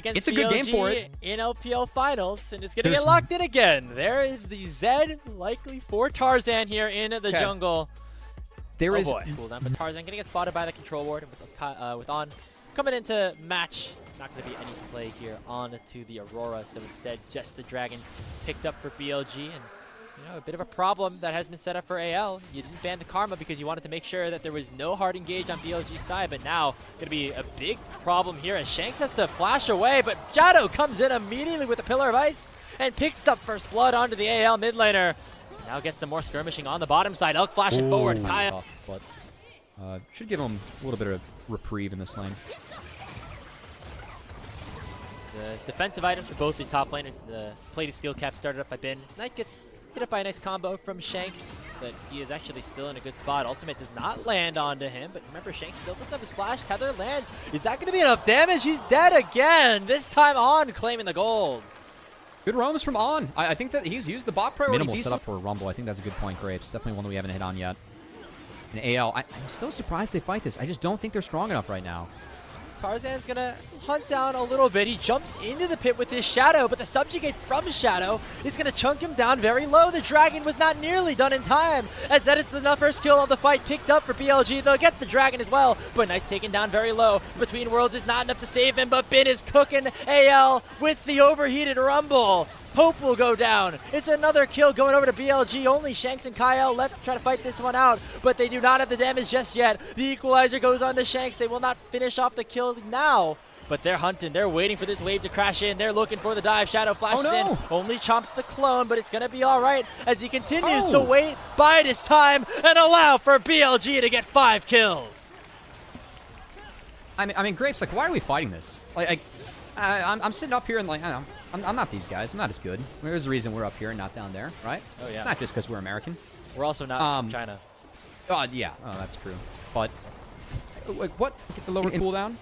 It's a good game for it. In LPL finals, and it's going to get locked in again. There is the Zed, likely for Tarzan here in the jungle. There is Cooldown, but Tarzan going to get spotted by the control ward with On coming into match. Not going to be any play here on to the Aurora, so instead just the Dragon picked up for BLG, and a bit of a problem that has been set up for AL. You didn't ban the Karma because you wanted to make sure that there was no hard engage on BLG's side, but now going to be a big problem here as Shanks has to flash away, but Shadow comes in immediately with a Pillar of Ice and picks up first blood onto the AL mid laner. Now gets some more skirmishing on the bottom side. Elk flashing forward. Kyle. But should give him a little bit of reprieve in this lane. The defensive items for both the top laners. The plated steel cap started up by Bin. Knight gets hit up by a nice combo from Shanks, but he is actually still in a good spot. Ultimate does not land onto him, but remember, Shanks still doesn't have his flash. Tether lands. Is that going to be enough damage? He's dead again. This time On claiming the gold. Good roams from On. I think that he's used the bot priority. Minimal setup for a Rumble. I think that's a good point, Grapes. Definitely one that we haven't hit on yet. And AL, I'm still surprised they fight this. I just don't think they're strong enough right now. Tarzan's going to hunt down a little bit. He jumps into the pit with his Shadow, but the subjugate from Shadow is going to chunk him down very low. The Dragon was not nearly done in time, as that is the first kill of the fight picked up for BLG. They'll get the Dragon as well, but nice taken down very low. Between Worlds is not enough to save him, but Bin is cooking AL with the overheated Rumble. Hope will go down. It's another kill going over to BLG. Only Shanks and Kyle left to try to fight this one out, but they do not have the damage just yet. The equalizer goes on to Shanks. They will not finish off the kill now, but they're hunting. They're waiting for this wave to crash in. They're looking for the dive. Shadow flashes in. Only chomps the clone, but it's going to be all right as he continues to wait, bide his time, and allow for BLG to get 5 kills. I mean, Grapes, like, why are we fighting this? Like, I'm sitting up here and, like, I don't know. I'm not these guys. I'm not as good. There's a reason we're up here and not down there, right? Oh, yeah. It's not just because we're American. We're also not from China. Yeah. Oh, that's true. But, what? Get the lower cooldown.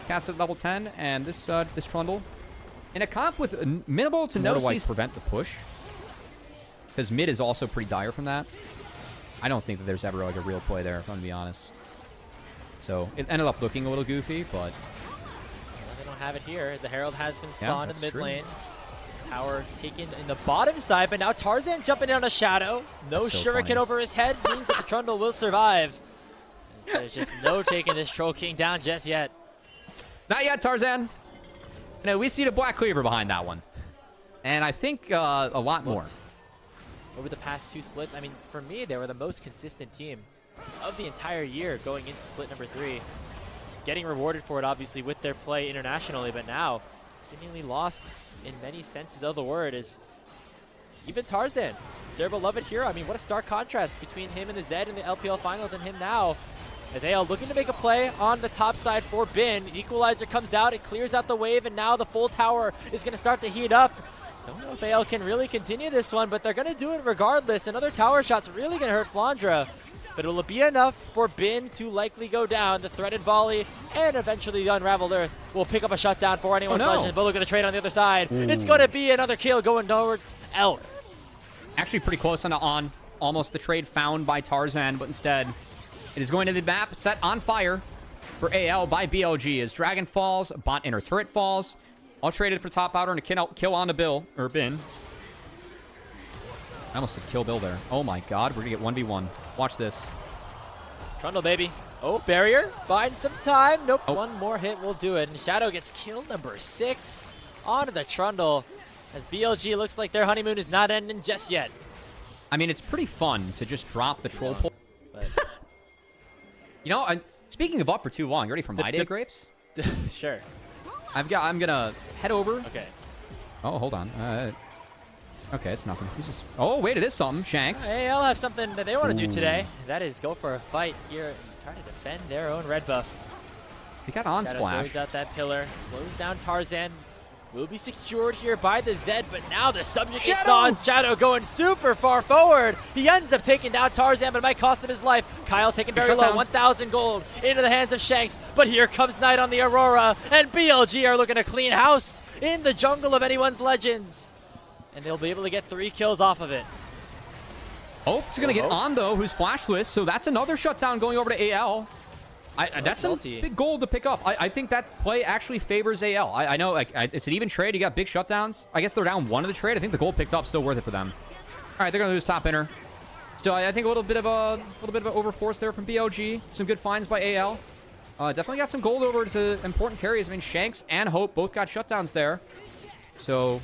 Cast at level 10, and this Trundle. In a comp with minimal to no CC. Prevent the push. Because mid is also pretty dire from that. I don't think that there's ever, like, a real play there, if I'm going to be honest. So, it ended up looking a little goofy, but... have it here. The Herald has been spawned in the mid lane. Tower taken in the bottom side, but now Tarzan jumping in on a Shadow. No shuriken over his head means that the Trundle will survive. There's just no taking this Troll King down just yet. Not yet, Tarzan. We see the Black Cleaver behind that one. And I think a lot more. Over the past 2 splits, I mean, for me, they were the most consistent team of the entire year going into split number 3. Getting rewarded for it, obviously, with their play internationally, but now seemingly lost in many senses of the word is even Tarzan, their beloved hero. I mean, what a stark contrast between him and the Zed in the LPL finals and him now. As AL looking to make a play on the top side for Bin. Equalizer comes out, it clears out the wave, and now the full tower is going to start to heat up. Don't know if AL can really continue this one, but they're going to do it regardless. Another tower shot's really going to hurt Flandra. But it'll be enough for Bin to likely go down. The threaded volley and eventually the unraveled earth will pick up a shutdown for anyone's legend. But look at the trade on the other side. It's going to be another kill going towards Elk. Actually pretty close on almost the trade found by Tarzan, but instead it is going to the map set on fire for AL by BLG as Dragon falls, bot inner turret falls. All traded for top outer and a kill on the Bin. I almost said kill Bill there. Oh my god, we're gonna get 1v1. Watch this. Trundle, baby. Oh, barrier. Buying some time. Nope, one more hit will do it. And Shadow gets kill number 6 onto the Trundle. As BLG looks like their honeymoon is not ending just yet. I mean, it's pretty fun to just drop the troll pull. But speaking of up for too long, you ready for my day, Grapes? Sure. I'm gonna head over. Okay. Oh, hold on. Okay, it's nothing. Oh, wait, it is something. Shanks. AL have something that they want to do today. That is go for a fight here and try to defend their own red buff. They got on Shadow splash. throws out that pillar, slows down Tarzan. Will be secured here by the Zed, but now the subject gets on. Shadow going super far forward. He ends up taking down Tarzan, but it might cost him his life. Kyle taking very low, 1,000 gold into the hands of Shanks. But here comes Knight on the Aurora, and BLG are looking to clean house in the jungle of anyone's legends. And they'll be able to get 3 kills off of it. Oh, he's going to get on, though, who's flashless. So that's another shutdown going over to AL. That's a big goal to pick up. I think that play actually favors AL. I know it's an even trade. You got big shutdowns. I guess they're down one of the trade. I think the goal picked up still worth it for them. All right, they're gonna lose top inner. Still, I think a little bit of an overforce there from BLG. Some good finds by AL. Definitely got some gold over to important carries. I mean, Shanks and Hope both got shutdowns there. So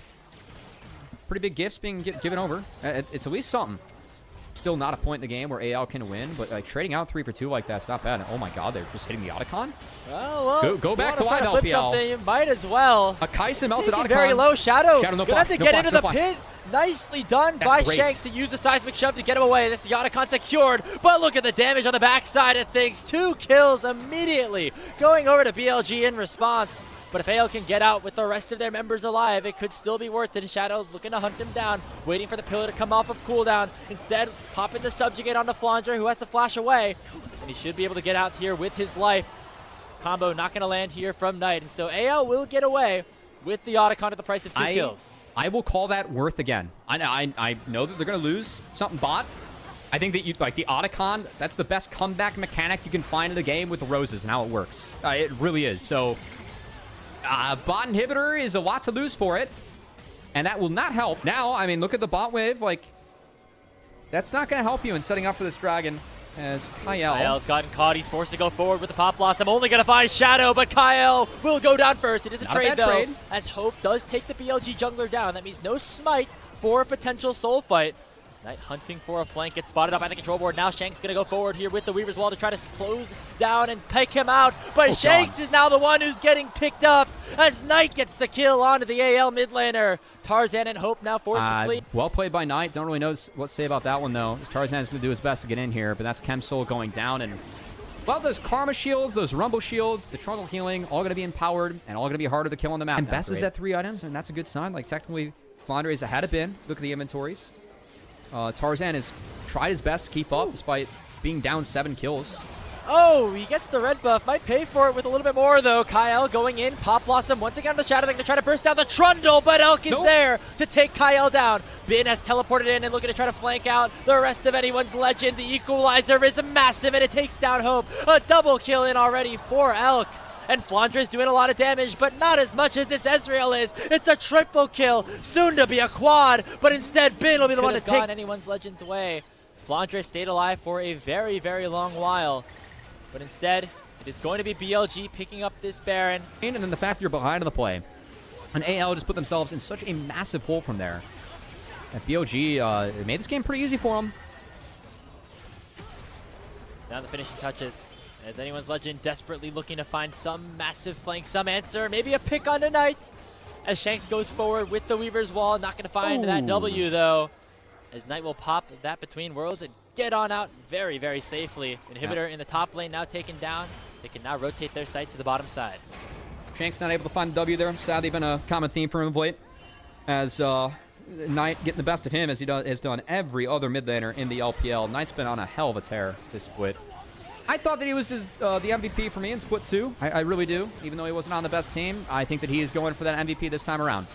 pretty big gifts being given over. It's at least something. Still not a point in the game where AL can win, but like trading out 3 for 2 like that's not bad. And, oh my God, they're just hitting the Otacon. Well, go back to live LPL. You might as well. A Kaisen melted Otacon. Very low. Shadow. No Gonna have to get into the pit. Nicely done by Shanks to use the seismic shove to get him away. This the Otacon secured, but look at the damage on the backside of things. 2 kills immediately going over to BLG in response. But if AL can get out with the rest of their members alive, it could still be worth it. Shadow looking to hunt him down, waiting for the pillar to come off of cooldown. Instead, popping the subjugate onto Flandre, who has to flash away. And he should be able to get out here with his life. Combo not going to land here from Knight. And so AL will get away with the Otacon at the price of 2 kills. I will call that worth again. I know that they're going to lose something bot. I think that like the Otacon, that's the best comeback mechanic you can find in the game with the roses and how it works. It really is. So bot inhibitor is a lot to lose for it, and that will not help. Now, I mean, look at the bot wave. Like, that's not going to help you in setting up for this dragon. As Kyle's gotten caught. He's forced to go forward with the Pop Blossom. Only going to find Shadow, but Kyle will go down first. It is a trade, though, as Hope does take the BLG jungler down. That means no smite for a potential soul fight. Knight hunting for a flank, gets spotted up by the control board. Now Shanks going to go forward here with the Weaver's Wall to try to close down and pick him out. But Shanks is now the one who's getting picked up as Knight gets the kill onto the AL mid laner. Tarzan and Hope now forced to flee. Well played by Knight. Don't really know what to say about that one, though. Tarzan is going to do his best to get in here, but that's Chemsoul going down. And, well, those Karma shields, those Rumble shields, the Trundle healing, all going to be empowered and all going to be harder to kill on the map. And Best is at 3 items, and that's a good sign. Like, technically, Flandre is ahead of Bin. Look at the inventories. Tarzan has tried his best to keep up despite being down 7 kills. Oh, he gets the red buff. Might pay for it with a little bit more, though. Kyle going in. Pop Blossom once again on the Shadow. They're going to try to burst down the Trundle, but Elk is there to take Kyle down. Bin has teleported in and looking to try to flank out the rest of anyone's legend. The equalizer is massive, and it takes down Hope. A double kill in already for Elk. And Flandre's doing a lot of damage, but not as much as this Ezreal is. It's a triple kill, soon to be a quad, but instead Bin will be the one to take anyone's legend away. Flandre stayed alive for a very, very long while, but instead it is going to be BLG picking up this Baron. And then the fact you're behind on the play. And AL just put themselves in such a massive hole from there. And BLG made this game pretty easy for them. Now the finishing touches. As anyone's legend desperately looking to find some massive flank, some answer, maybe a pick on tonight. As Shanks goes forward with the Weaver's Wall, not going to find that W though. As Knight will pop that between worlds and get on out very, very safely. Inhibitor in the top lane now taken down. They can now rotate their sight to the bottom side. Shanks not able to find the W there. Sadly, been a common theme for him of late. As Knight getting the best of him as he has done every other mid laner in the LPL. Knight's been on a hell of a tear this split. I thought that he was the MVP for me in Split 2. I really do. Even though he wasn't on the best team, I think that he is going for that MVP this time around.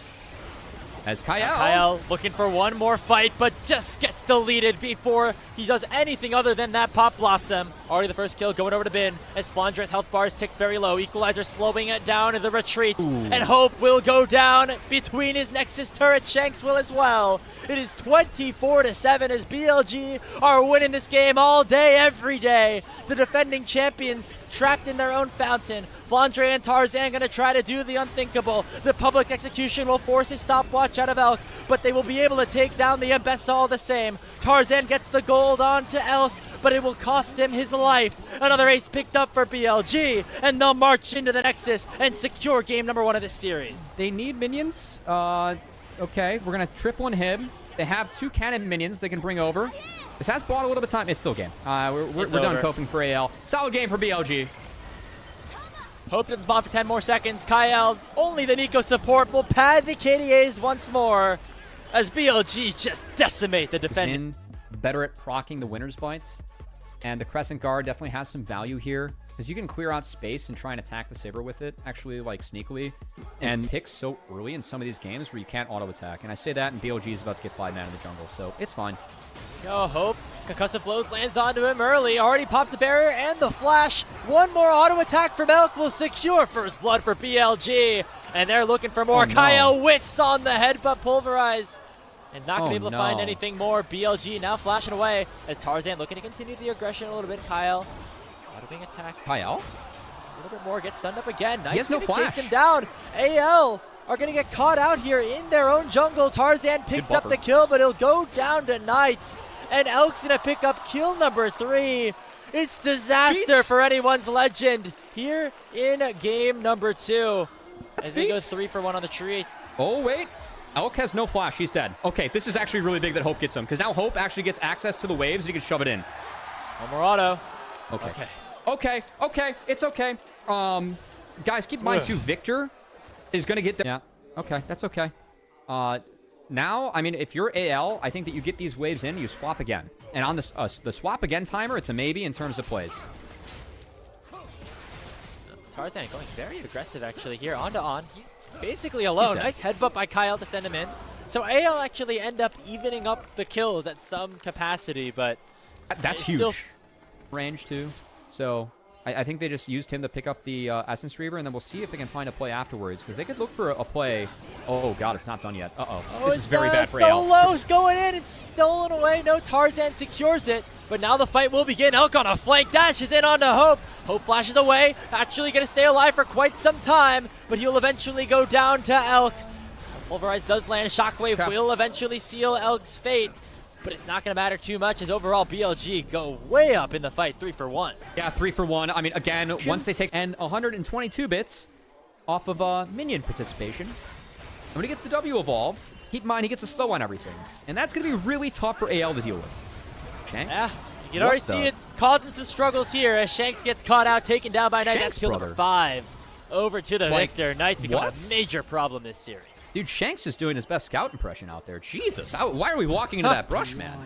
As Kyle looking for one more fight, but just gets deleted before he does anything other than that Pop Blossom. Already the first kill going over to Bin as Flandre's health bars ticked very low. Equalizer slowing it down in the retreat. And Hope will go down between his Nexus turret. Shanks will as well. It is 24-7 as BLG are winning this game all day, every day. The defending champions trapped in their own fountain. Flandre and Tarzan going to try to do the unthinkable. The public execution will force a stopwatch out of Elk, but they will be able to take down the Abyss all the same. Tarzan gets the gold onto Elk, but it will cost him his life. Another ace picked up for BLG, and they'll march into the Nexus and secure game number 1 of this series. They need minions. Okay, we're going to triple inhib. They have 2 cannon minions they can bring over. This has bought a little bit of time. It's still game. We're done coping for AL. Solid game for BLG. Hope doesn't spawn for 10 more seconds. Kyle, only the Nico support will pad the KDAs once more as BLG just decimate the defending. Better at proccing the winner's bites. And the Crescent Guard definitely has some value here. Because you can clear out space and try and attack the Saber with it, actually, like, sneakily, and pick so early in some of these games where you can't auto-attack. And I say that, and BLG is about to get 5-man in the jungle, so it's fine. Yo, Hope. Concussive blows lands onto him early. Already pops the barrier and the flash. One more auto-attack from Elk will secure first blood for BLG. And they're looking for more. Oh, no. Kyle whiffs on the headbutt pulverize. And not going to be able to find no. anything more. BLG now flashing away as Tarzan looking to continue the aggression a little bit. Kyle. Auto-being attacked. Kyle? A little bit more, gets stunned up again. He has no flash. Chase him down. AL are going to get caught out here in their own jungle. Tarzan picks up the kill, but he'll go down to Knight. And Elk's going to pick up kill number 3. It's disaster for anyone's legend here in game number 2. As he goes 3 for 1 on the tree. Oh, wait. Elk has no flash. He's dead. Okay, this is actually really big that Hope gets him, because now Hope actually gets access to the waves and he can shove it in. One more auto. Okay. Okay. It's okay. Guys, keep in mind, too, Victor is going to get there. Yeah. Okay. That's okay. Now, I mean, if you're AL, I think that you get these waves in, you swap again. And on the swap again timer, it's a maybe in terms of plays. Tarzan going very aggressive, actually, here. On. He's basically alone. Nice headbutt by Kyle to send him in. So AL actually end up evening up the kills at some capacity, but... That's huge. Range, too. So I think they just used him to pick up the Essence Reaver, and then we'll see if they can find a play afterwards, because they could look for a play. Oh, God, it's not done yet. Uh-oh. This is very bad for AL. Solo's going in. It's stolen away. No, Tarzan secures it. But now the fight will begin. Elk on a flank dashes in onto Hope. Hope flashes away. Actually going to stay alive for quite some time, but he'll eventually go down to Elk. Pulverize does land. Shockwave will eventually seal Elk's fate. But it's not going to matter too much as overall BLG go way up in the fight, 3 for 1. Yeah, 3 for 1. I mean, again, once they take 122 bits off of minion participation, and when he gets the W evolve, keep in mind he gets a slow on everything. And that's going to be really tough for AL to deal with. Shanks? Yeah, you can already see it causing some struggles here as Shanks gets caught out, taken down by Knight. That's kill number 5. Over to the Victor. Knight become a major problem this series. Dude, Shanks is doing his best scout impression out there. Jesus, why are we walking into that brush, man?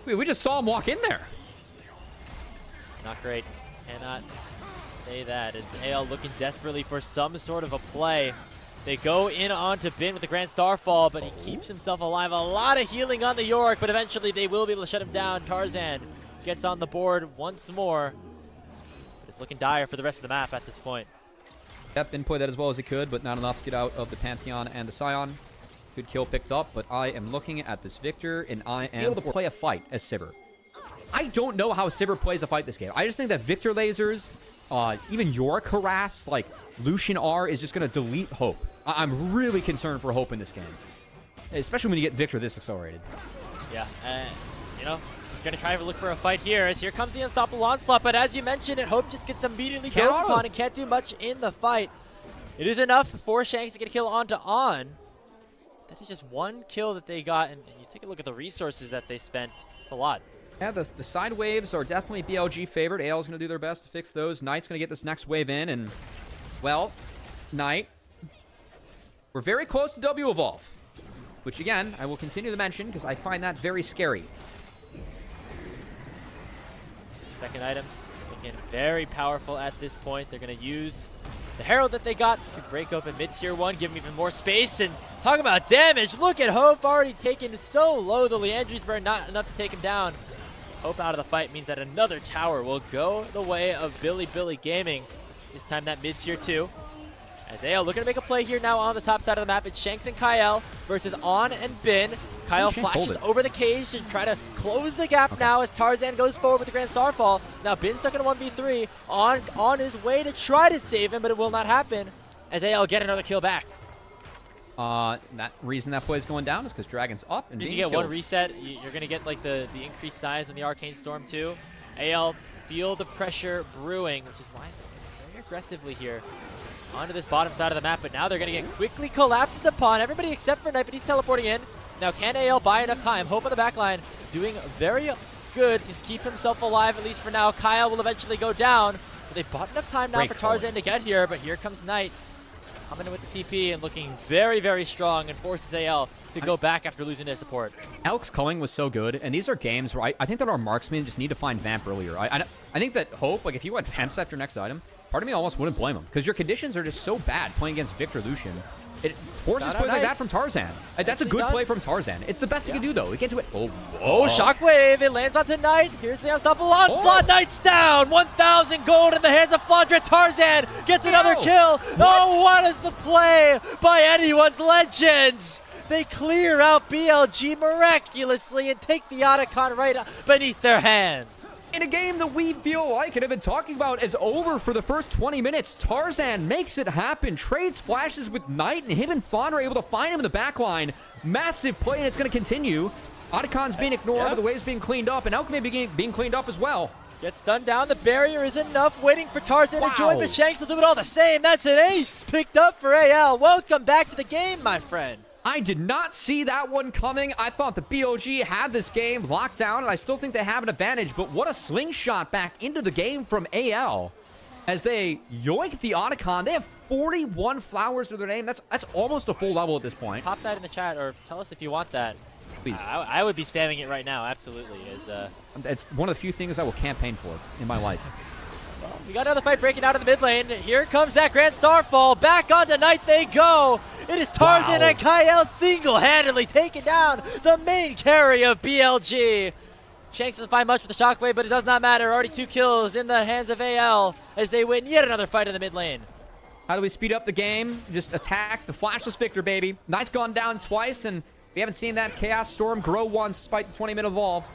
We just saw him walk in there. Not great. Cannot say that. As AL looking desperately for some sort of a play. They go in onto Bin with the Grand Starfall, but he keeps himself alive. A lot of healing on the York, but eventually they will be able to shut him down. Tarzan gets on the board once more. But it's looking dire for the rest of the map at this point. Yep, Bin played that as well as he could, but not enough to get out of the Pantheon and the Scion. Good kill picked up, but I am looking at this Victor, and I am able to play a fight as Sivir. I don't know how Sivir plays a fight this game. I just think that Victor lasers, even Yorick harass, like Lucian R is just going to delete Hope. I'm really concerned for Hope in this game, especially when you get Victor this accelerated. Yeah, you know, going to try to look for a fight here as here comes the unstoppable onslaught, but as you mentioned it, Hope just gets immediately killed upon and can't do much in the fight. It is enough for Shanks to get a kill onto On. That is just one kill that they got, and you take a look at the resources that they spent. It's a lot. Yeah, the side waves are definitely BLG favored. AL is going to do their best to fix those. Knight's going to get this next wave in, and, well, Knight, we're very close to W Evolve, which, again, I will continue to mention because I find that very scary. Second item, looking very powerful at this point. They're going to use the Herald that they got to break open mid-tier 1, give him even more space, and talk about damage. Look at Hope already taken so low. The Leandry's burn not enough to take him down. Hope out of the fight means that another tower will go the way of Bilibili Gaming. This time that mid-tier 2. As AL looking to make a play here now on the top side of the map. It's Shanks and Kyle versus On and Bin. Kyle flashes over the cage to try to close the gap now as Tarzan goes forward with the Grand Starfall. Now Bin stuck in a 1v3 on his way to try to save him, but it will not happen as AL get another kill back. That reason that play is going down is because Dragon's up and you get one reset, you're going to get like the increased size in the Arcane Storm too. AL feel the pressure brewing, which is why they're very aggressively here onto this bottom side of the map, but now they're going to get quickly collapsed upon. Everybody except for Knight, but he's teleporting in. Now, can AL buy enough time? Hope on the back line doing very good to keep himself alive, at least for now. Kyle will eventually go down. But they bought enough time now for Tarzan to get here, but here comes Knight. Coming in with the TP and looking very, very strong and forces AL to go back after losing their support. Elk's culling was so good, and these are games where I think that our marksmen just need to find Vamp earlier. I think that Hope, like if you went Vamps after next item, part of me almost wouldn't blame him, because your conditions are just so bad playing against Victor Lucian. It forces plays like that from Tarzan. That's a good play from Tarzan. It's the best he can do, though. He can't do it. Oh, Shockwave. It lands onto Knight. Here's the unstoppable onslaught. Knight's down. 1,000 gold in the hands of Flandre. Tarzan gets another kill. Oh, what is the play by anyone's legends? They clear out BLG miraculously and take the Otacon right beneath their hands. In a game that we feel like and have been talking about is over for the first 20 minutes, Tarzan makes it happen, trades flashes with Knight, and him and Fawn are able to find him in the back line. Massive play, and it's going to continue. Otacon's being ignored, but the wave's being cleaned up, and Elk may be being cleaned up as well. Gets stunned down. The barrier is enough. Waiting for Tarzan to join, but Shanks will do it all the same. That's an ace picked up for AL. Welcome back to the game, my friend. I did not see that one coming. I thought the BLG had this game locked down, and I still think they have an advantage, but what a slingshot back into the game from AL as they yoink the Otacon. They have 41 flowers to their name. That's almost a full level at this point. Pop that in the chat, or tell us if you want that. Please. I would be spamming it right now, absolutely. It's one of the few things I will campaign for in my life. Well, we got another fight breaking out of the mid lane. Here comes that Grand Starfall. Back on tonight they go. It is Tarzan and Kyle single-handedly taking down the main carry of BLG. Shanks doesn't find much with the Shockwave, but it does not matter. Already 2 kills in the hands of AL as they win yet another fight in the mid lane. How do we speed up the game? Just attack the flashless Victor, baby. Knight's gone down twice, and we haven't seen that Chaos Storm grow once despite the 20-minute evolve.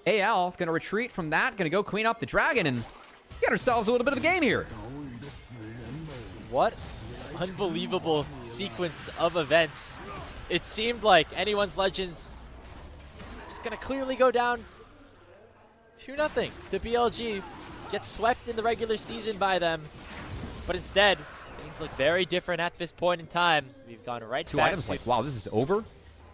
AL going to retreat from that, going to go clean up the dragon, and get ourselves a little bit of a game here. What unbelievable sequence of events. It seemed like anyone's legends just going to clearly go down 2-0 to BLG. Gets swept in the regular season by them. But instead, things look very different at this point in time. We've gone right Two back items like, wow, this is over.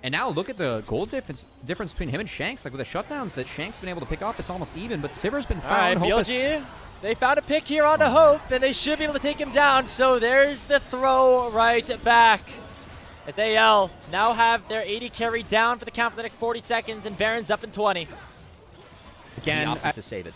And now look at the gold difference between him and Shanks. Like with the shutdowns that Shanks been able to pick off, it's almost even. But Siver's been found. All right, BLG, they found a pick here onto Hope, and they should be able to take him down. So there's the throw right back. As AL now have their 80 carry down for the count for the next 40 seconds, and Baron's up in 20. Again, to save it.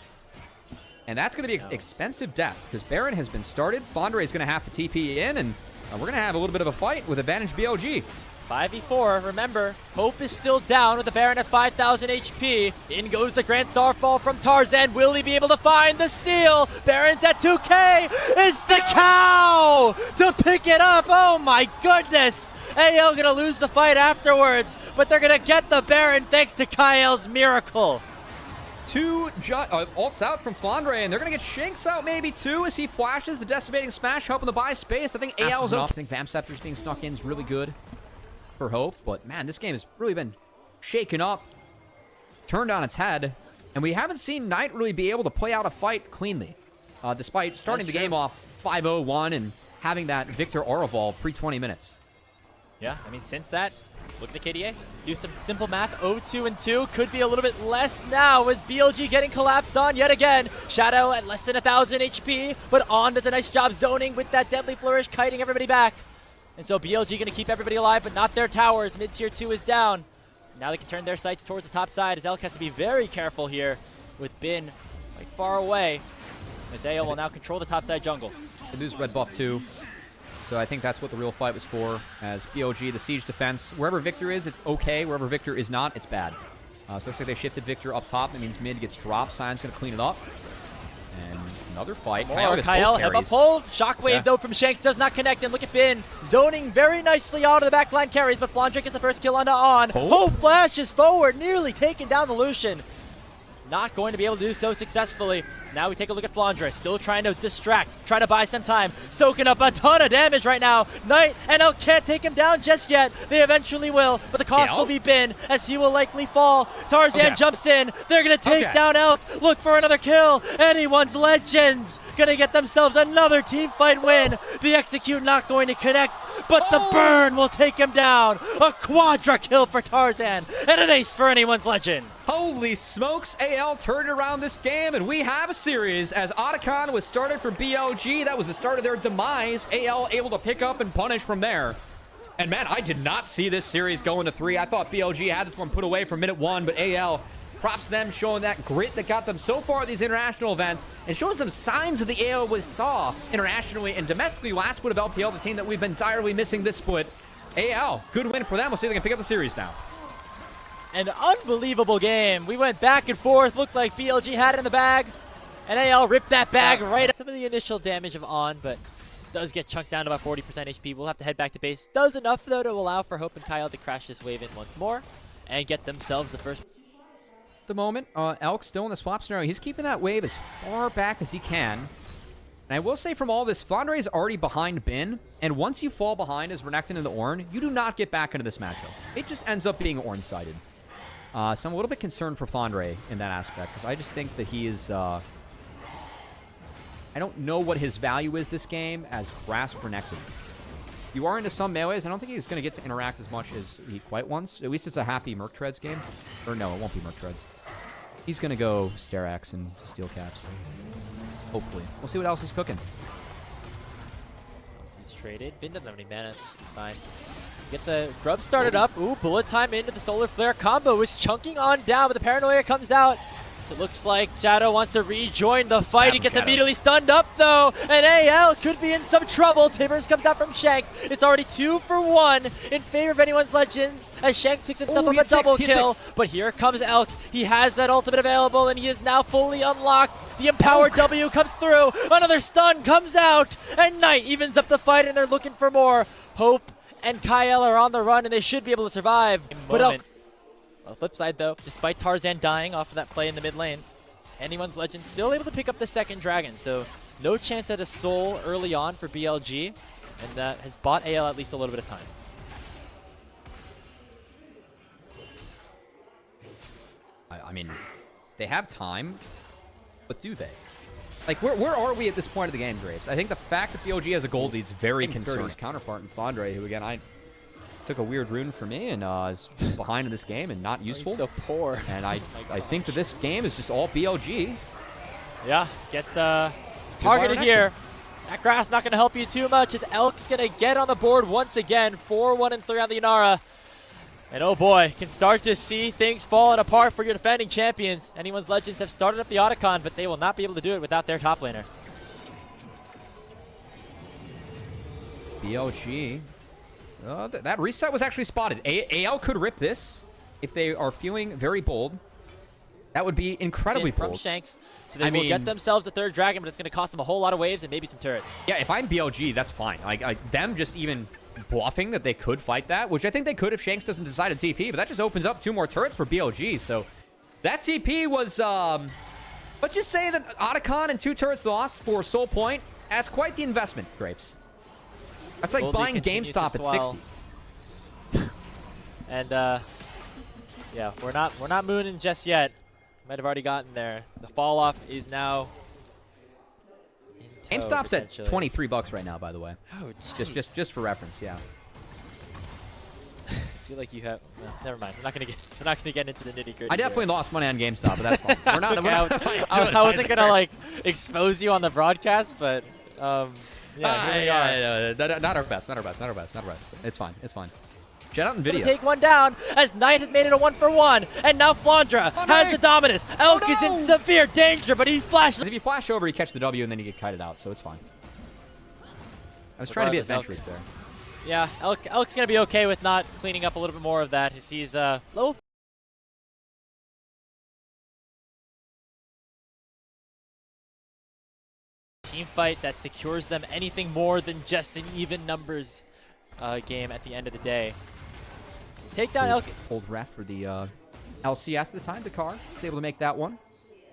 And that's going to be expensive death, because Baron has been started. Flandre is going to have to TP in, and we're going to have a little bit of a fight with advantage BLG. 5v4, remember, Hope is still down with the Baron at 5,000 HP. In goes the Grand Starfall from Tarzan. Will he be able to find the steal? Baron's at 2k. It's the cow to pick it up. Oh my goodness. AL gonna lose the fight afterwards, but they're gonna get the Baron thanks to Kyle's miracle. 2 ults out from Flandre, and they're going to get Shanks out maybe too as he flashes the Decimating Smash, helping to buy space. I think AL's up. I think Vamp Scepter's being snuck in is really good for Hope, but man, this game has really been shaken up, turned on its head, and we haven't seen Knight really be able to play out a fight cleanly, despite starting the game off 5-0-1 and having that Victor aura evolve pre-20 minutes. Yeah, I mean, since that, look at the KDA. Do some simple math. 0-2-2 could be a little bit less now as BLG getting collapsed on yet again. Shadow at less than 1,000 HP, but On does a nice job zoning with that Deadly Flourish, kiting everybody back. And so BLG going to keep everybody alive, but not their towers. Mid-tier 2 is down. Now they can turn their sights towards the top side as Elk has to be very careful here with Bin like far away. As AO will now control the top side jungle. They lose red buff too. So I think that's what the real fight was for, as BLG, the siege defense. Wherever Victor is, it's okay. Wherever Victor is not, it's bad. So it looks like they shifted Victor up top. That means mid gets dropped. Sion's going to clean it up. And another fight. Kyle, head up pull. Shockwave, though, from Shanks does not connect. And look at Bin zoning very nicely out of the backline carries, but Flandre gets the first kill onto On. Hope flashes forward, nearly taking down the Lucian. Not going to be able to do so successfully. Now we take a look at Flandre, still trying to distract, trying to buy some time, soaking up a ton of damage right now. Knight and Elk can't take him down just yet. They eventually will, but the cost will be Bin as he will likely fall. Tarzan jumps in. They're going to take down Elk. Look for another kill. Anyone's legends gonna get themselves another team fight win. The execute not going to connect, but the burn will take him down. A quadra kill for Tarzan and an ace for anyone's legend. Holy smokes, AL turned around this game, and we have a series as Otacon was started for BLG. That was the start of their demise. AL able to pick up and punish from there. And man, I did not see this series going to 3. I thought BLG had this one put away from minute 1, but AL, props to them showing that grit that got them so far at these international events and showing some signs of the AL we saw internationally and domestically last split of LPL, the team that we've been direly missing this split. AL, good win for them. We'll see if they can pick up the series now. An unbelievable game. We went back and forth. Looked like BLG had it in the bag. And AL ripped that bag right up. Some of the initial damage of On, but does get chunked down to about 40% HP. We'll have to head back to base. Does enough, though, to allow for Hope and Kyle to crash this wave in once more and get themselves the first. The moment, Elk still in the swap scenario. He's keeping that wave as far back as he can. And I will say from all this, Flandre is already behind Bin, and once you fall behind as Renekton and the Ornn, you do not get back into this matchup. It just ends up being Ornn-sided. So I'm a little bit concerned for Flandre in that aspect, because I just think that he is... I don't know what his value is this game as Grasp Renekton. You are into some melees. I don't think he's going to get to interact as much as he quite wants. At least it's a happy Merc Treads game. Or no, it won't be Merc Treads. He's going to go Sterax and Steel Caps. Hopefully. We'll see what else is cooking. Once he's traded, Bin doesn't have any mana. He's fine. Get the grub started up. Ooh, bullet time into the Solar Flare combo is chunking on down, but the Paranoia comes out. It looks like Shadow wants to rejoin the fight. He gets immediately stunned up, though, and AL could be in some trouble. Timbers comes out from Shanks. It's already 2 for 1 in favor of anyone's Legends as Shanks picks himself up a double kill. But here comes Elk. He has that ultimate available, and he is now fully unlocked. The empowered W comes through. Another stun comes out, and Knight evens up the fight, and they're looking for more. Hope and Kyle are on the run, and they should be able to survive. But Elk, on the flip side, though, despite Tarzan dying off of that play in the mid lane, anyone's Legend still able to pick up the second dragon. So no chance at a soul early on for BLG, and that has bought AL at least a little bit of time. I mean, they have time, but do they? Like, where are we at this point of the game, Graves? I think the fact that BLG has a gold lead is very concerning. Counterpart in Flandre, who, again, I took a weird rune for me and is just behind in this game and not useful. He's so poor. And I think that this game is just all BLG. Yeah, gets targeted here. That grass not going to help you too much as Elk's going to get on the board once again. 4-1 and 3 on the Inara. And oh boy, can start to see things falling apart for your defending champions. Anyone's Legends have started up the Otacon, but they will not be able to do it without their top laner. BLG. That reset was actually spotted. AL could rip this if they are feeling very bold. That would be incredibly bold. From Shanks, so they will get themselves a third dragon, but it's going to cost them a whole lot of waves and maybe some turrets. Yeah, if I'm BLG, that's fine. Like them just even bluffing that they could fight that, which I think they could if Shanks doesn't decide to TP, but that just opens up 2 more turrets for BLG. So that TP was, let's just say that Otacon and 2 turrets lost for Soul Point. That's quite the investment, Grapes. That's like buying GameStop at 60. And yeah, we're not mooning just yet. Might have already gotten there. The fall off is now in tow, GameStop's at $23 right now, by the way. Oh, just for reference, yeah. I feel like you have. Never mind. We're not gonna get into the nitty gritty. I definitely lost money on GameStop, but that's fine. We're not. I wasn't gonna like expose you on the broadcast, but yeah, not our best. It's fine. Jet out in video. Take one down as Knight has made it a 1-for-1, and now Flandre has the dominance. Elk is in severe danger, but he flashes. If you flash over, you catch the W, and then you get kited out, so it's fine. I was trying to be adventurous there. Yeah, Elk's gonna be okay with not cleaning up a little bit more of that. He sees low. Team fight that secures them anything more than just an even numbers game at the end of the day. Take down Elk. Old ref for the LCS at the time. The car was able to make that one.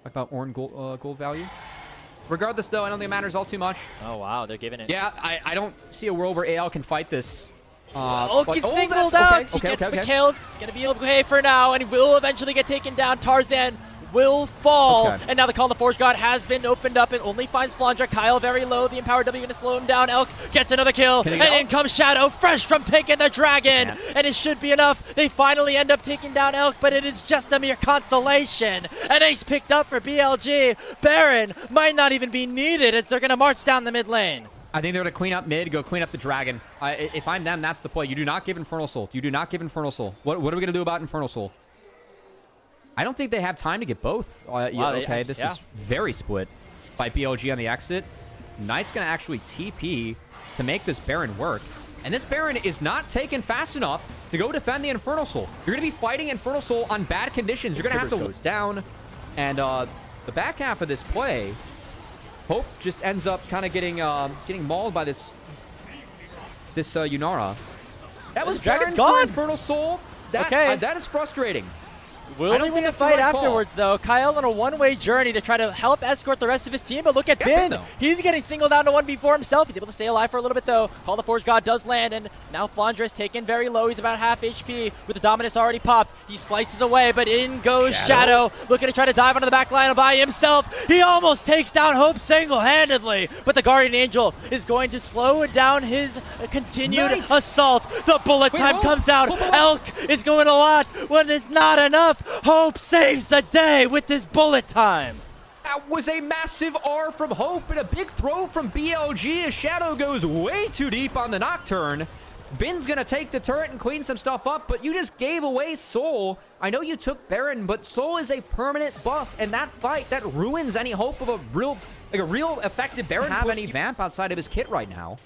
Talk about Ornn gold value. Regardless, though, I don't think it matters all too much. Oh, wow. They're giving it. Yeah, I don't see a world where AL can fight this. Elk is singled out. He gets the kills. He's going to be okay for now, and he will eventually get taken down. Tarzan will fall. Okay. And now the Call of the Forge God has been opened up. It only finds Flandra. Kyle very low. The Empowered W going to slow him down. Elk gets another kill. And in comes Shadow, fresh from taking the dragon. Man. And it should be enough. They finally end up taking down Elk, but it is just a mere consolation. An ace picked up for BLG. Baron might not even be needed as they're going to march down the mid lane. I think they're going to clean up mid, go clean up the dragon. If I'm them, that's the play. You do not give Infernal Soul. You do not give Infernal Soul. What are we going to do about Infernal Soul? I don't think they have time to get both. Okay, this is very split by BLG on the exit. Knight's going to actually TP to make this Baron work. And this Baron is not taken fast enough to go defend the Infernal Soul. You're going to be fighting Infernal Soul on bad conditions. You're going to have to goes down. And the back half of this play, Hope just ends up kind of getting mauled by this Yunara. That was Dragon's Baron gone. for Infernal Soul. That is frustrating. Will they win the fight afterwards, though? Kyle on a one-way journey to try to help escort the rest of his team, but look at Bin. He's getting singled down to 1v4 himself. He's able to stay alive for a little bit, though. Call the Forge God does land, and now Flandra is taken very low. He's about half HP with the Dominus already popped. He slices away, but in goes Shadow, looking to try to dive onto the back line by himself. He almost takes down Hope single-handedly, but the Guardian Angel is going to slow down his continued assault. The bullet time comes out. Elk is going a lot when it's not enough. Hope saves the day with this bullet time. That was a massive R from Hope and a big throw from BLG as Shadow goes way too deep on the Nocturne. Bin's going to take the turret and clean some stuff up, but you just gave away Soul. I know you took Baron, but Soul is a permanent buff, and that fight, that ruins any hope of a real effective Baron. Have any Vamp outside of his kit right now.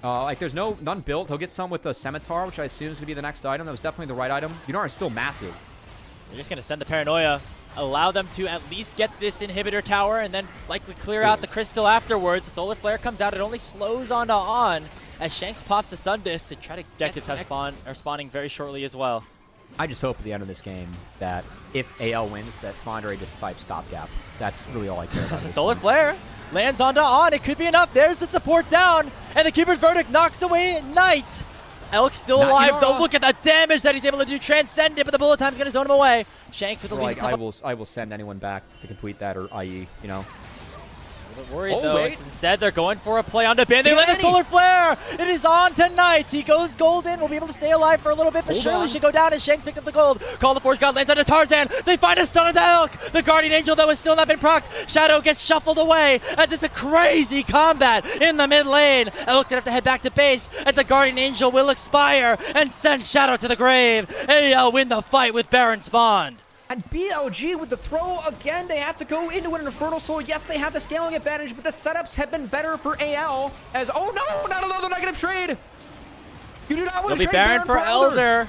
There's none built. He'll get some with the Scimitar, which I assume is going to be the next item. That was definitely the right item. Yunara is still massive. They're just going to send the Paranoia, allow them to at least get this inhibitor tower, and then likely clear out the crystal afterwards. The Solar Flare comes out. It only slows onto On as Shanks pops the Sun Disc to try to get this spawning very shortly as well. I just hope at the end of this game that if AL wins, that Flandre just types stopgap. That's really all I care about. Solar Flare lands onto On. It could be enough. There's the support down, and the Keeper's Verdict knocks away Knight. Elk still alive, though. Look at the damage that he's able to do. Transcendent, but the bullet time's going to zone him away. Shanks with the lead. I will send anyone back to complete that, or IE, you know. A little bit worried, though. Instead, they're going for a play onto Bin. They land the Solar Flare. It is on tonight. He goes golden. Will be able to stay alive for a little bit, but surely should go down as Shanks picks up the gold. Call the Forge God lands onto Tarzan. They find a stun onto Elk. The Guardian Angel, though, has still not been procced. Shadow gets shuffled away as it's a crazy combat in the mid lane. Elk's going to have to head back to base as the Guardian Angel will expire and send Shadow to the grave. AL win the fight with Baron spawned. And BLG with the throw again, they have to go into an Infernal Soul. Yes, they have the scaling advantage, but the setups have been better for AL as, oh no, not another negative trade. You do not want to trade Baron for Elder.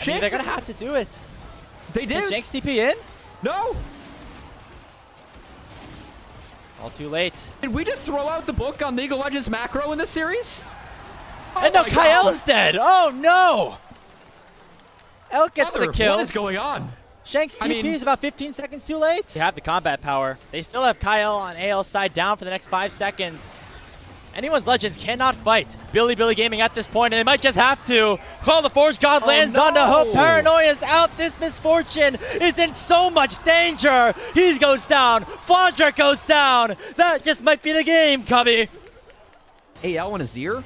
I mean, they're going to have to do it. They did. Did Shanks TP in? No. All too late. Did we just throw out the book on League of Legends macro in this series? Oh, and now Kyle's dead. Oh no. Elk gets the kill. What is going on? Shanks TP is about 15 seconds too late. They have the combat power. They still have Kyle on AL's side down for the next 5 seconds. Anyone's Legends cannot fight Bilibili Gaming at this point, and they might just have to. Call the Forge God lands onto Hope. Paranoia's out. This Misfortune is in so much danger. He goes down. Flandra goes down. That just might be the game, Chovy. AL and Azir,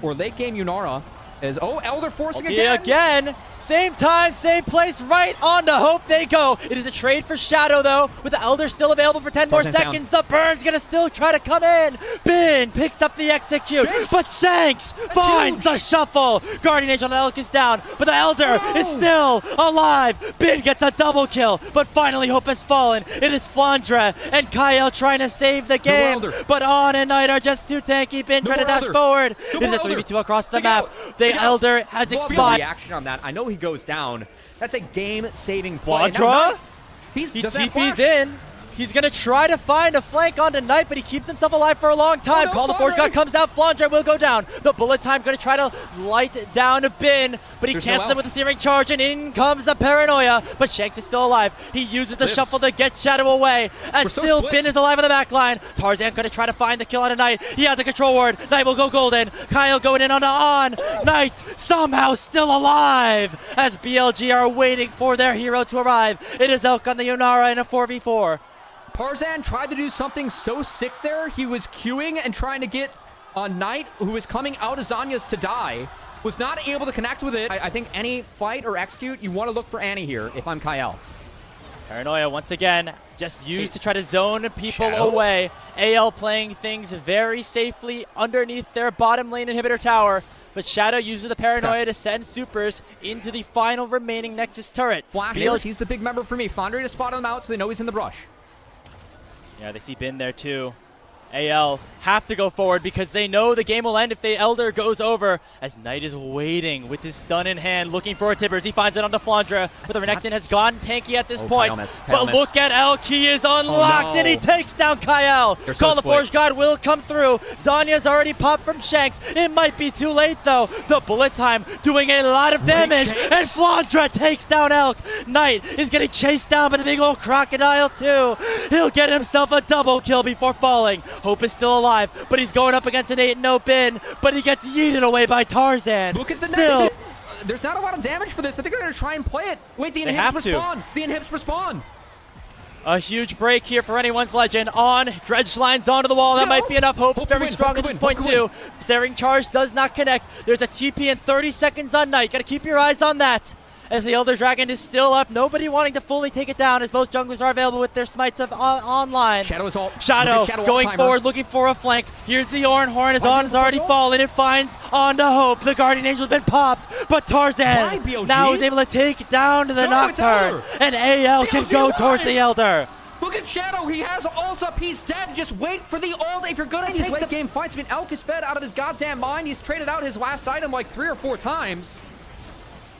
or late game Yunara, is, Elder forcing again. Same time, same place, right on to Hope they go. It is a trade for Shadow, though, with the Elder still available for 10 more seconds. The Burn's going to still try to come in. Bin picks up the execute, but Shanks finds the shuffle. Guardian Angel and Elk is down, but the Elder is still alive. Bin gets a double kill, but finally Hope has fallen. It is Flandra and Kyle trying to save the game, but On and Knight are just too tanky. Bin trying to dash forward. It is a 3v2 across the map. The Elder has expired. Reaction on that. I know he goes down. That's a game-saving play. Flandra? He TP's in. He's going to try to find a flank onto Knight, but he keeps himself alive for a long time. Call the Forge God comes out. Flandre will go down. The bullet time going to try to light down a Bin, but he cancels it with a Searing Charge, and in comes the Paranoia. But Shanks is still alive. He uses the shuffle to get Shadow away. As still Bin is alive on the back line. Tarzan going to try to find the kill on a Knight. He has the control ward. Knight will go golden. Kyle going in on. Knight somehow still alive as BLG are waiting for their hero to arrive. It is Elk on the Yunara in a 4v4. Tarzan tried to do something so sick there. He was queuing and trying to get a Knight who was coming out of Zanya's to die. Was not able to connect with it. I think any fight or execute, you want to look for Annie here if I'm Kyle. Paranoia once again just used to try to zone people away. AL playing things very safely underneath their bottom lane inhibitor tower. But Shadow uses the Paranoia to send supers into the final remaining Nexus turret. Flash, he's the big member for me. Flandre to spot him out so they know he's in the brush. Yeah, they see Bin there too. AL have to go forward because they know the game will end if the Elder goes over, as Knight is waiting with his stun in hand, looking for a Tibbers. He finds it onto Flandre, but the Renekton has gone tanky at this point. But look at Elk, he is unlocked, and he takes down Kyle. Call the Forge God will come through. Zanya's already popped from Shanks. It might be too late though. The bullet time doing a lot of damage, and Flandre takes down Elk. Knight is getting chased down by the big old crocodile too. He'll get himself a double kill before falling. Hope is still alive, but he's going up against an 8-0 Bin, but he gets yeeted away by Tarzan. Look at the Nexus. There's not a lot of damage for this. I think they're going to try and play it. Wait, the inhibs respawn. The inhibs respawn. A huge break here for anyone's legend. Dredge lines onto the wall. That might be enough. Hope very strong at this point too. Searing Charge does not connect. There's a TP in 30 seconds on Knight. Got to keep your eyes on that. As the Elder Dragon is still up, nobody wanting to fully take it down as both junglers are available with their smites online. Shadow going forward, looking for a flank. Here's the Oran Horn, as On has already fallen. It finds onto Hope. The Guardian Angel has been popped, but Tarzan now is able to take down the Nocturne, and AL can go towards the Elder. Look at Shadow, he has ult up, he's dead. Just wait for the ult if you're gonna take late game fights. I mean, Elk is fed out of his goddamn mind. He's traded out his last item like 3 or 4 times.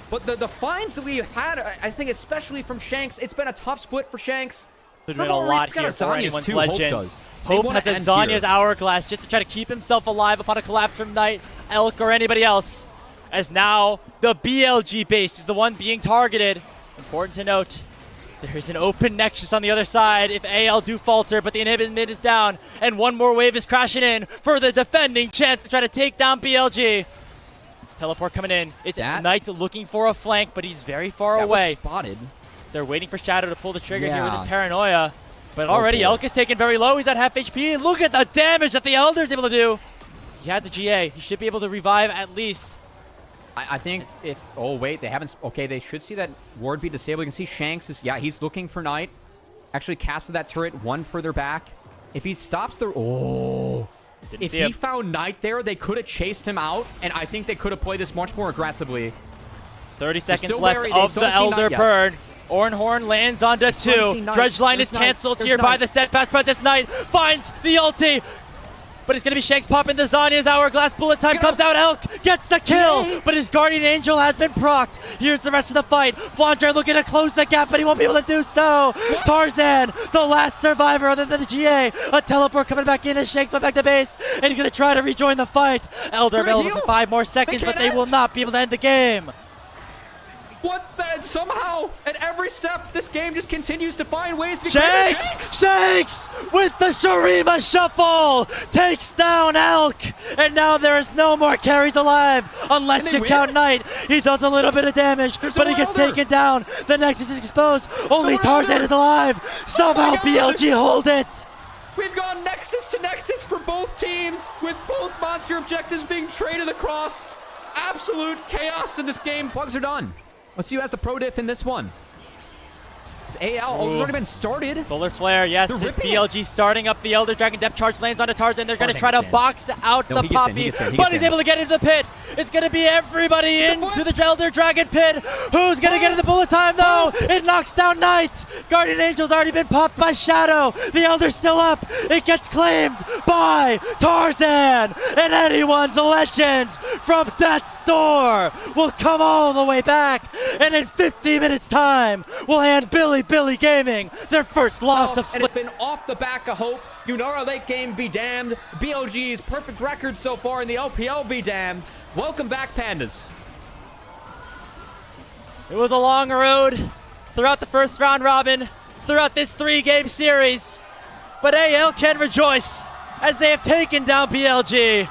But the finds that we've had, I think especially from Shanks, it's been a tough split for Shanks. There's been a lot here for anyone's legend. Hope has a Zanya's Hourglass just to try to keep himself alive upon a collapse from Knight, Elk, or anybody else. As now the BLG base is the one being targeted. Important to note, there's an open Nexus on the other side if AL do falter, but the inhibit mid is down, and one more wave is crashing in for the defending chance to try to take down BLG. Teleport coming in. It's Knight looking for a flank, but he's very far away. Spotted. They're waiting for Shadow to pull the trigger here with his Paranoia. But already Elk is taken very low. He's at half HP. Look at the damage that the Elder's able to do. He has the GA. He should be able to revive at least. I think if... Oh, wait. They haven't... Okay, they should see that ward be disabled. You can see Shanks is... Yeah, he's looking for Knight. Actually casted that turret one further back. If he stops the... Oh... If he found Knight there, they could have chased him out, and I think they could have played this much more aggressively. 30 seconds left of the Elder Bird. Oran Horn lands onto 2. Dredge line is cancelled here by the Steadfast Presence. Knight finds the ulti, but it's going to be Shanks popping the Zanya's Hourglass. Bullet time comes out. Elk gets the kill, but his Guardian Angel has been procced. Here's the rest of the fight. Flandre looking to close the gap, but he won't be able to do so. Tarzan, the last survivor other than the GA. A teleport coming back in as Shanks went back to base, and he's going to try to rejoin the fight. Elder available for 5 more seconds, but they will not be able to end the game. What the? Somehow, at every step, this game just continues to find ways to Shanks with the Shurima Shuffle takes down Elk, and now there is no more carries alive unless you count Knight. He does a little bit of damage, but he gets taken down. The Nexus is exposed. Only Tarzan is alive. Somehow BLG hold it. We've gone Nexus to Nexus for both teams, with both monster objectives being traded across. Absolute chaos in this game. Plugs are done. Let's see who has the pro diff in this one. It's AL. It's already been started. Solar Flare, yes. It's BLG starting up the Elder Dragon. Depth Charge lands onto Tarzan. They're going to try to box out the Poppy, but he's able to get into the pit. It's going to be everybody into the Elder Dragon Pit. Who's going to get in the bullet time, though? It knocks down Knight. Guardian Angel's already been popped by Shadow. The Elder's still up. It gets claimed by Tarzan. And anyone's legends from Death's Door will come all the way back. And in 50 minutes time, we'll hand Bilibili Gaming their first loss of Split. And it's been off the back of hope. Unara late game be damned. BLG's perfect record so far in the LPL be damned. Welcome back, Pandas. It was a long road throughout the first round robin, throughout this 3-game series. But AL can rejoice as they have taken down BLG.